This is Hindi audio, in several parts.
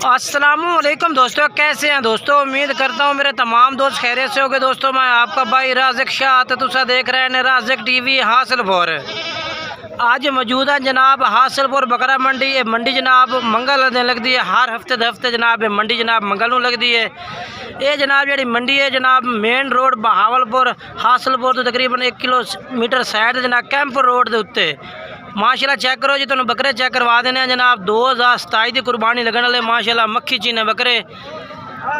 अस्सलामुअलैकुम दोस्तों, कैसे हैं दोस्तों। उम्मीद करता हूँ मेरे तमाम दोस्त खैरियत से होंगे। दोस्तों मैं आपका भाई राज़िक शाह तुसा देख रहे हैं राज़िक टीवी हासिलपुर। आज मौजूद है जनाब हासिलपुर बकरा मंडी। ये मंडी जनाब मंगल दिन लगती है, हर हफ्ते दफ्ते जनाब ये मंडी जनाब मंगल नूं लगती है। ये जनाब जी मंडी है जनाब मेन रोड बहावलपुर हासिलपुर तो तकरीबन 1 किलोमीटर साइड जनाब कैंप रोड के उत्ते। माशाल्लाह चेक करो जी, तुम बकरे चेक करवा देने जनाब 2027 की कुर्बानी लगने वाले माशाल्लाह मक्खी चीने बकरे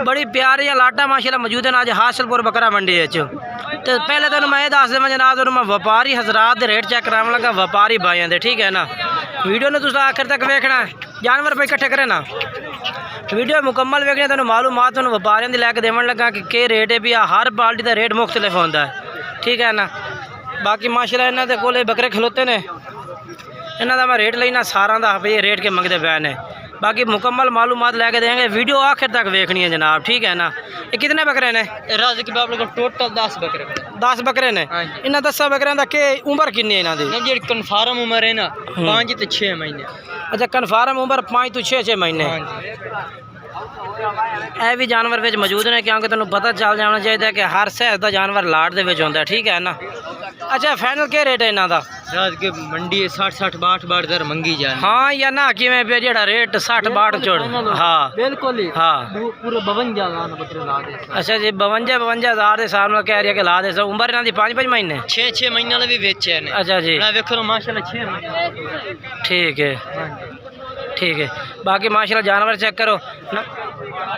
बड़ी प्यारी लाटा माशाल्लाह मौजूद है अज हासिलपुर बकरा मंडी। तो पहले तो मैं दस देव जनाब मैं व्यापारी हजरात के रेट चेक कराने लगा, व्यापारी भाइयों के, ठीक है ना। वीडियो ने तुम आखिर तक वेखना, जानवर पे इकट्ठे करे ना। वीडियो मुकम्मल वेखनी तुम मालूमात व्यापारियों की लैके देवन लगा कि रेट है भी हर बाल्टी का रेट मुख्तलिफ होता है, ठीक है ना। बाकी माशाल्लाह इन्हों के कोले बकरे खलोते ने, इन्हों का मैं रेट लेना सारा का भाई रेट के मंगते पे ने। बाकी मुकम्मल मालूमात लैके देंगे, वीडियो आखिर तक वेखनी है जनाब, ठीक है ना। ये कितने बकरे ने राज़िक बाबू को टोटल 10 बकरे 10 बकरे ने। इन्होंने 10 बकरियों का के उम्र कितनी है इन्हों की? जी कन्फर्म उम्र है ना 5 तो 6 महीने। अच्छा कन्फर्म उम्र 5 तो 6 महीने। यह भी जानवर विच मौजूद ने, क्योंकि तुहानूं पता चल जाना चाहिए कि हर सहज का जानवर लाट दे विच होंदा है, ठीक है ना। अच्छा फाइनल क्या रेट है इन्हां दा? रात के मंडी 60-60 62 दर मंगी जाए। हाँ या ना कि मैं पे जेड़ा रेट 60-62 छोड़। हाँ बिल्कुल ही। हाँ पूरे 52 बकरे ला दे। अच्छा जी 52 हज़ार के साथ कह रही है कि ला दे। उम्र इन्हां दी 5 महीने 6 महीने वाले भी बेचे ने। अच्छा जी देखो माशाल्लाह 6 महीने। ठीक है ठीक है। बाकी माशाल्लाह जानवर चेक करो ना,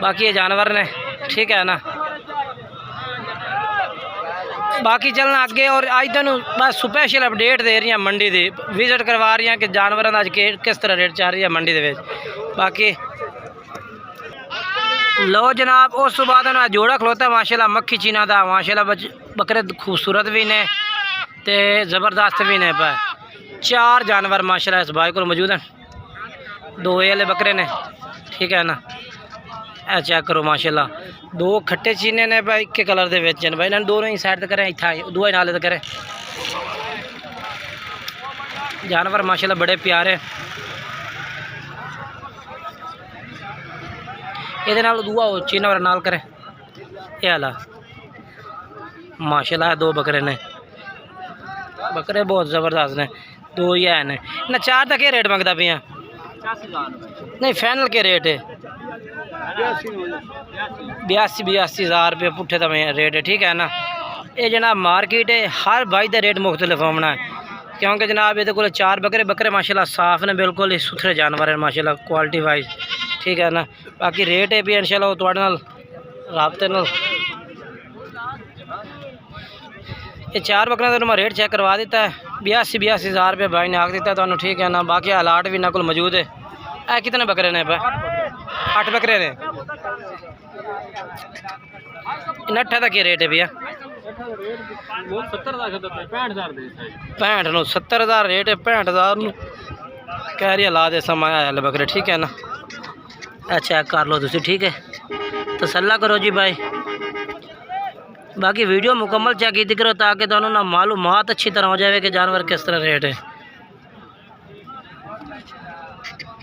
बाकी ये जानवर ने, ठीक है ना। बाकी चलना अगे और अज तेन बस स्पैशल अपडेट दे रही हैं मंडी की, विजिट करवा रही हैं कि जानवरों का अज किस तरह रेट चल रही है मंडी के। बाकी लो जनाब उस बाद जोड़ा खलोता माशाल्लाह मक्खी चीना का माशाल्लाह बकरे खूबसूरत भी ने ते ज़बरदस्त भी ने। 4 जानवर माशाल्लाह इस भाई को मौजूद हैं, 2 वाले बकरे ने, ठीक है ना। ए चेक करो माशाल्लाह 2 खट्टे चीने ने भाई के कलर के बेचन भाई, इन्होंने दोनों ही साइड करें इतना दुआ नाले तो करें। जानवर माशाल्लाह बड़े प्यारे। ये दुआ चीना वाला नाल करें ये आला माशाल्लाह 2 बकरे ने, बकरे बहुत ज़बरदस्त ने, 2 ही है ने ना। 4 का क्या रेट मंगता पिया? नहीं फाइनल के रेट है 82 हज़ार रुपये पुट्ठे तो रेट है, ठीक है ना। ये जनाब मार्केट है, हर भाई का रेट मुख्तलिफ होना है, क्योंकि जनाब ये को 4 बकरे माशाल्लाह साफ ने, बिल्कुल ही सुथरे जानवर हैं माशाल्लाह क्वालिटी वाइज, ठीक है ना। बाकी रेट है भी इंशाल्लाह तुहाडे नाल राबते नाल। ये 4 बकरे का मैं रेट चेक करवा दिता है 82 हज़ार रुपये भाई ने आख दिता है, ठीक है ना। बाकी अलाट भी इन्होंने को मौजूद है। ए कितने बकरे ने? 8 बकरे ने। नट्ठा का क्या रेट है भैया? 70 हज़ार रेट है, 65 हज़ार कह रही है ला दे समय आया बकरे, ठीक है ना। अच्छा कर लो तुम, ठीक है तसल्ला करो जी भाई। बाकी वीडियो मुकम्मल चेक की करो ताकि दोनों ना मालूमात अच्छी तरह हो जाए कि जानवर किस तरह रेट है,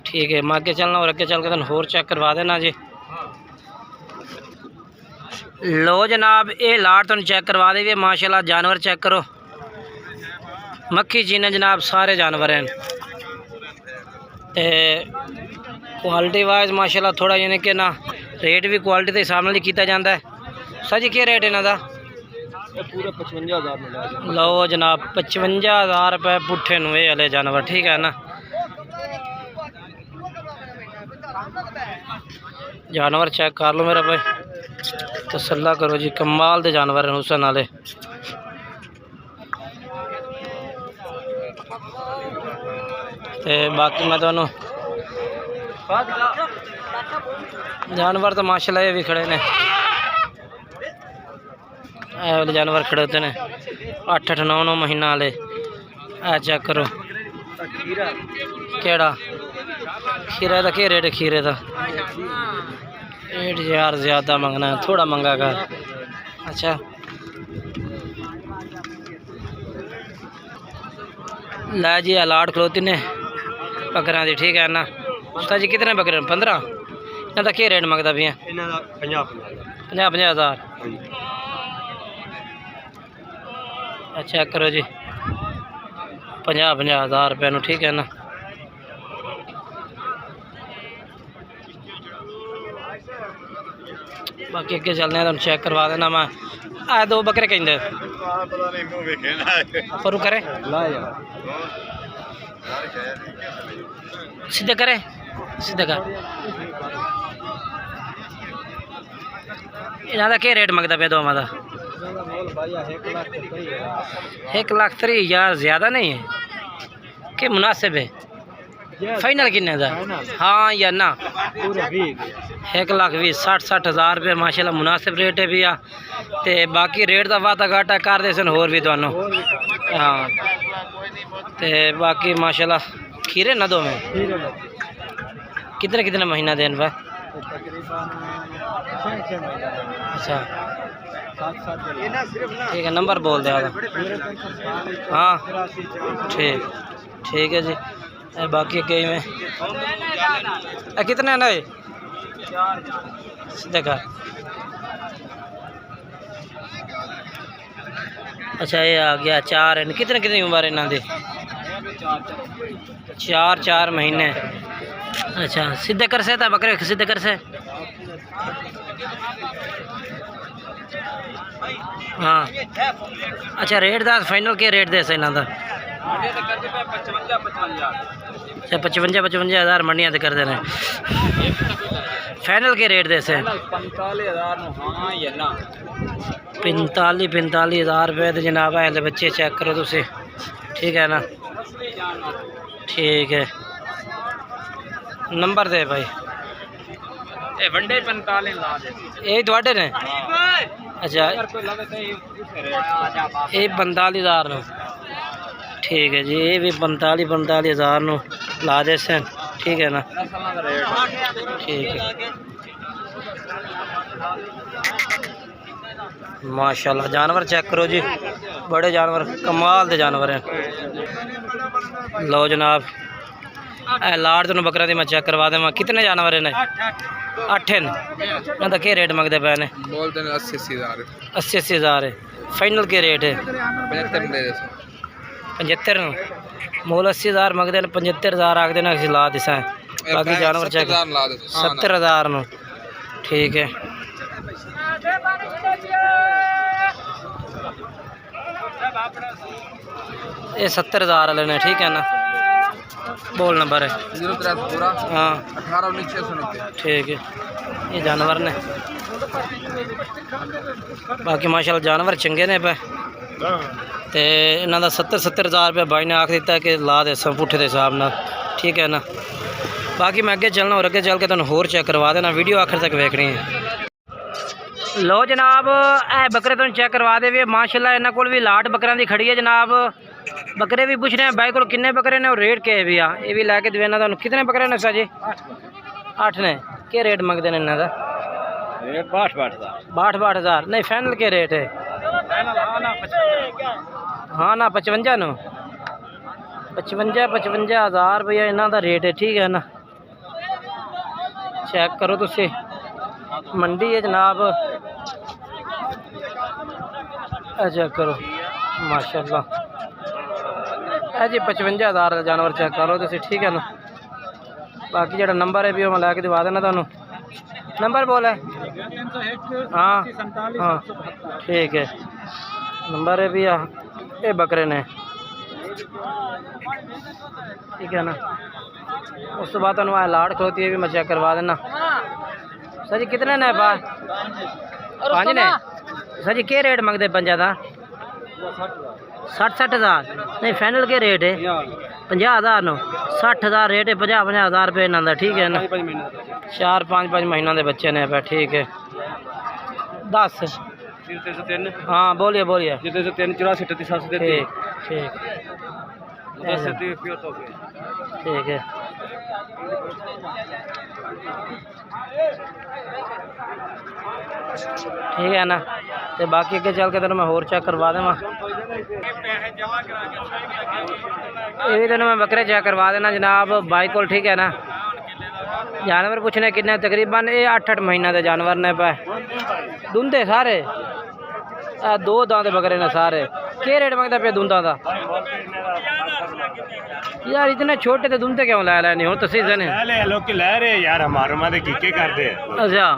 ठीक है। मैं आगे चलना और अगे चल के तुम होर चेक करवा देना जी। लो जनाब ये लाट तुम चेक करवा देंगे माशाल्लाह। जानवर चेक करो मक्खी चीने जनाब सारे जानवर हैं, क्वालिटी वाइज माशाल्लाह थोड़ा यानी कि ना रेट भी क्वालिटी के हिसाब नाल किया जाता है। सर जी क्या रेट इन्हों का? पूरा 55 हज़ार। लो जनाब 55 हज़ार रुपये पुट्ठे नु ये वाले जानवर, ठीक है ना। जानवर चेक कर लो मेरा भाई, तसल्ला करो जी, कमाल दे जानवर हैं हुसन वाले। बाकी मैं तुहानू जानवर तो माशाल्लाह ये भी खड़े ने, वाले जानवर खड़े होते हैं 8-8 9-9 महीना वाले। ए चेक करो केड़ा खीरे का क्या रेट है? खीरे का 8,000 ज़्यादा मंगना है, थोड़ा मंगा कर। अच्छा ला जी अलाट खलोती ने बकरा दी, ठीक है ना। उसका जी कितने बकरे? 15। इन्हां दा की रेट मंगदा भी है? इन्हां दा 50 हज़ार। अच्छा करो जी 50 हज़ार रुपये नू, ठीक है ना। बाकी अगे चलने तुम चेक करवा देना मैं। आ दो बकरे कहते पर करे सीधे करे सीधे कर। इन्हां दा क्या रेट मंगदा पे दोवां दा? 1,30,000 ज़्यादा नहीं है कि मुनासिब है? फाइनल किन्ने दा? हाँ या ना? 1,20,000 60 हज़ार रुपये माशाल्लाह मुनासिब रेट है भैया। तो बाकी रेट का वादा घाटा कर दे सन होर भी तुहानू। हाँ तो बाकी माशाल्लाह खीरे ना दो में कितने कितने महीना देन भाई? अच्छा ठीक है नंबर बोल दे आगा। हाँ ठीक ठीक है जी। बाकी कई में कितने नए देखा? अच्छा ये आ गया 4 है। कितने कितनी उम्र इन्हों की? 4 महीने। अच्छा सीधे कर से था बकरे सीधे कर से? हाँ अच्छा रेट दा फाइनल के रेट दे इन्हों का? अच्छा 55 हज़ार मंडियां ते कर देने। फाइनल के रेट दे से? 45 हज़ार रुपये तो जनाब है। बच्चे चेक करो तुसी, ठीक है ना। ठीक है नंबर दे भाई। ये वंडे 45 ला दे ये थोड़े ने? अच्छा ये 45,000 नो, ठीक है जी। ये भी 45 हज़ार नो ला दे सन, ठीक है ना। ठीक है माशाल्लाह जानवर चेक करो जी, बड़े जानवर कमाल के जानवर हैं। लो जनाब लाड़ तुम बकरा दी मैं चेक करवा देव। कितने जानवर ने? 8 हैं। इन्हों क्या रेट मंगते पे ने? 80 हज़ार है। फाइनल के रेट है? 75 मोल 80 हज़ार मंगते हैं। 75 हज़ार आखते ना किसी ला दिसा। बाकी जानवर चेक 70 हज़ार नो, ठीक है। ये 70 हज़ार वाले ने, ठीक है ना। बोल नंबर है? 03 हाँ 18 ठीक है। ये जानवर ने बाकी माशाल्लाह जानवर चंगे ने पे। तो इन्हों का 70 हज़ार रुपया भाई ने आख दिता कि ला दे पुठे के हिसाब न, ठीक है ना। बाकी मैं अगे चलना और अगे चल के तुम होर चेक करवा देना, वीडियो आखिर तक वेखनी है। लो जनाब ए बकरे तुम चेक करवा दे भी माशाल्लाह। इन्हों को भी लाट बकरा की खड़ी है जनाब। बकरे भी पूछ रहे हैं भाई को किन्ने बकरे ने और रेट क्या है भैया? ये भी लैके देना तुम। कितने बकरे ने सर जी? 8 ने। क्या रेट मंगते हैं इन्हों का? 62 हज़ार। नहीं फाइनल के रेट है? हाँ ना 55 नो 55 हज़ार भैया इन्हों का रेट है, ठीक है ना। चेक करो तुसी मंडी है जनाब। चेक करो माशाल्लाह है जी 55 हज़ार का जानवर चेक करो तुसी, ठीक है ना। बाकी जो नंबर है भी मैं लैके दिवा देना तुहानू। नंबर बोल है? हाँ हाँ ठीक है नंबर है भी। ये बकरे ने, ठीक है ना। उस तो बाद तुहानू लाड़ खलोती है भी मैं चेक करवा देना। सर जी कितने ने? 5 ने। सर जी क्या रेट मंगते 5 का? 60 हज़ार। नहीं फाइनल के रेट है? 50 हज़ार नो 60 हज़ार रेट है। 50 हज़ार रुपये इन्हों का, ठीक है ना। 4-5 महीनों के बच्चे ने पे, ठीक है। 10 हाँ बोलिए बोलिए। 3 84 37 ठीक ठीक ठीक है। ठीक है ना। तो बाकी अगे चल के तेन मैं होर चेक करवा देव। ये भी तेन मैं बकरे चेक करवा देना जनाब बाई को, ठीक है ना। जानवर पूछने कितने तकरीबन ये 8-8 महीना के जानवर ने पे दुंदे सारे दो दांत बकरे ने सारे क्या रेट मंगता पे दुंदा का यार इतने छोटे थे दुंदे क्यों ला लेने हो तो सीजन है ले लोग ले रहे यार हमारे मादे की कर दे अच्छा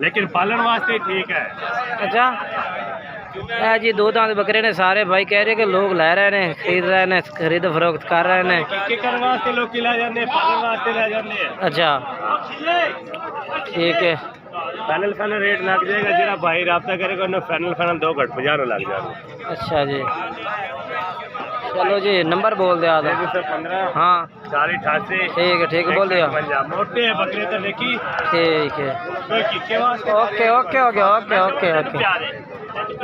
लेकिन पालन वास्ते ठीक है अच्छा जी दो दांत बकरे ने सारे भाई कह रहे कि लोग ले रहे हैं खरीद रहे हैं खरीद फरोख्त कर रहे हैं करने वास्ते लोग ला जाते पालन वास्ते ला जाते अच्छा ठीक है फाइनल रेट लग जाएगा जरा भाई राब्ता करेगा उन्हें फाइनल 2 घट 50 लग जाएगा अच्छा जी चलो जी नंबर बोल दिया 15 हाँ 488 ठीक है बोल दिया मोटे है बकरे तो देखी ठीक है okay okay okay okay okay okay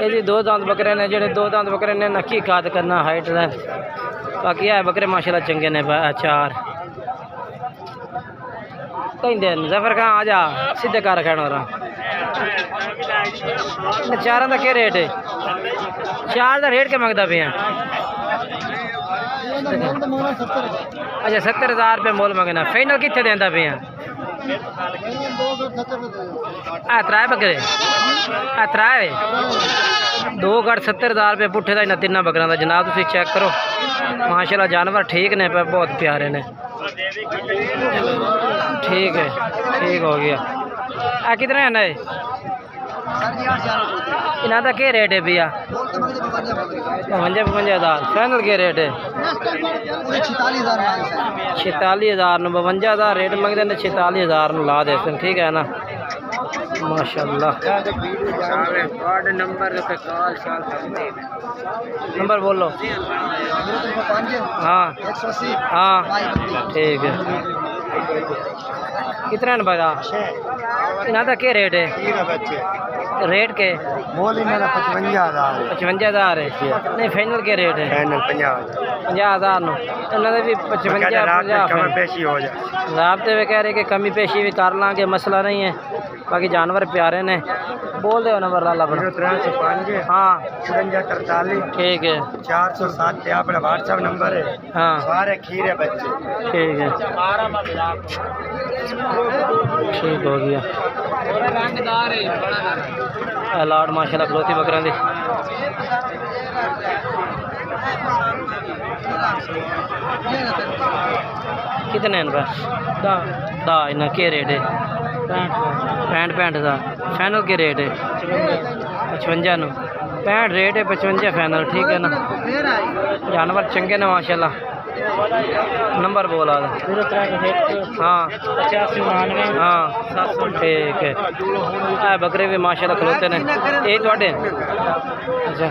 ये जी दो दांत बकरे ने जेडे दो दांत बकरे ने नक्की काद करना हाइट का बाकी है बकरे माशाल्लाह चंगे ने चार कहीं दिन जफर खान आ जा सीधे कार रखा रहा चारों का क्या रेट है चार का रेट क्या मंगता पे अच्छा 70,000 रुपये मोल मंगना फाइनल कितने देंदा पे त्राए बकरे त्राए 2 गढ़ 70,000 रुपये पुट्ठे का इन्हें 3 बकरों का जनाब तुम चेक करो माशाल्लाह जानवर ठीक ने पे बहुत प्यारे ने ठीक है ठीक हो गया कितने है ना इन्हों का क्या रेट है भैया 55,000 फाइनल क्या रेट है 46,000 52,000 रेट मंगते हैं 46,000 ला देते ठीक है ना माशाल्लाह नंबर बोलो हाँ हाँ ठीक है कितना बजा इन्हों का क्या रेट है रेट के बोल 55,000 है नहीं फाइनल के रेट है 50,000 इन्होंने भी 55 पेशी हो जाए राबते में कह रहे कि कमी पेशी भी कर लाँगे मसला नहीं है बाकी जानवर प्यारे ने बोल दो नंबर लाला अपना 305 हाँ 5343 ठीक है 407 पे अपना व्हाट्सएप नंबर है हाँ सारे खीरे बच्चे ठीक है ठीक हो गया लाड माशाल्लाह खलोती बकरा दी कितने दा इन्ना के रेट है 65 का फाइनल के रेट है 55 नो 65 रेट है 55 फाइनल ठीक है ना जानवर चंगे ने माशाल्लाह नंबर बोला हाँ 85 हाँ ठीक है बकरे भी माशाल्लाह खलोते ने ये थोड़े अच्छा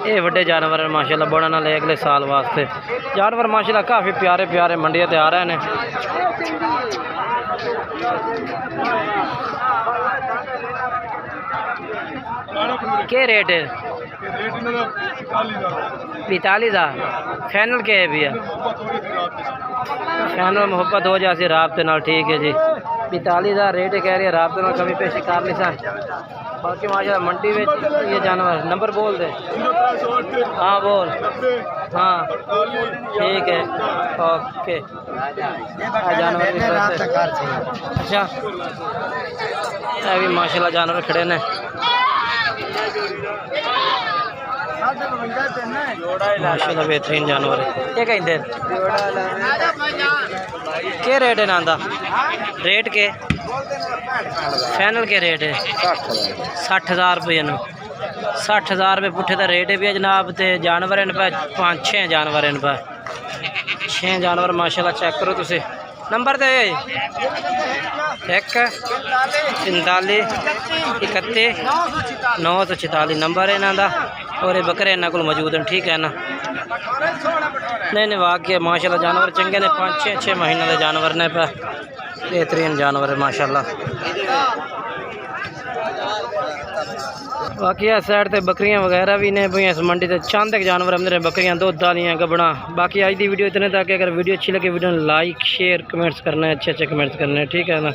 ये बड़े जानवर हैं माशाल्लाह बड़ा ना ले अगले साल वास्ते जानवर माशाल्लाह काफ़ी प्यारे प्यारे मंडियां ते आ रहे हैं क्या रेट है 45,000 फाइनल के है भैया फाइनल मोहब्बत हो जाती राबते नाल ठीक है जी 45,000 रेट है कह रही है राबते नाल कमी पेशी कर ली सा बाकी माशाल्लाह मंडी में ये जानवर नंबर बोल दे हाँ बोल हाँ ठीक है ओके जानवर भी अच्छा अभी माशाल्लाह जानवर खड़े ने माशाल्लाह बेहतरीन जानवर है ये कहते क्या रेट है नांदा रेट के फाइनल के रेट है 60,000 रुपये 60,000 रुपये पुट्ठे का रेट है भी जनाब तो जानवर इन पर 5-6 जानवर इन पर 6 जानवर माशाल्लाह चेक करो तुसी नंबर दे 1-45-31-944 नंबर है इन्हों का और ये बकरे इन्हों को मौजूद हैं ठीक है ना नहीं वाकई माशाल्लाह जानवर चंगे ने 5-6 महीने के जानवर ने पे बेहतरीन जानवर है माशाल्लाह बाकी इस साइड ते बकरियां वगैरह भी ने भाई इस मंडी से चंद जानवर मेरे बकरियां दुध वालियां गबड़ा बाकी आज की वीडियो इतने तक अगर वीडियो अच्छी लगे वीडियो लाइक शेयर कमेंट्स करना है अच्छे कमेंट्स करने हैं ठीक है ना।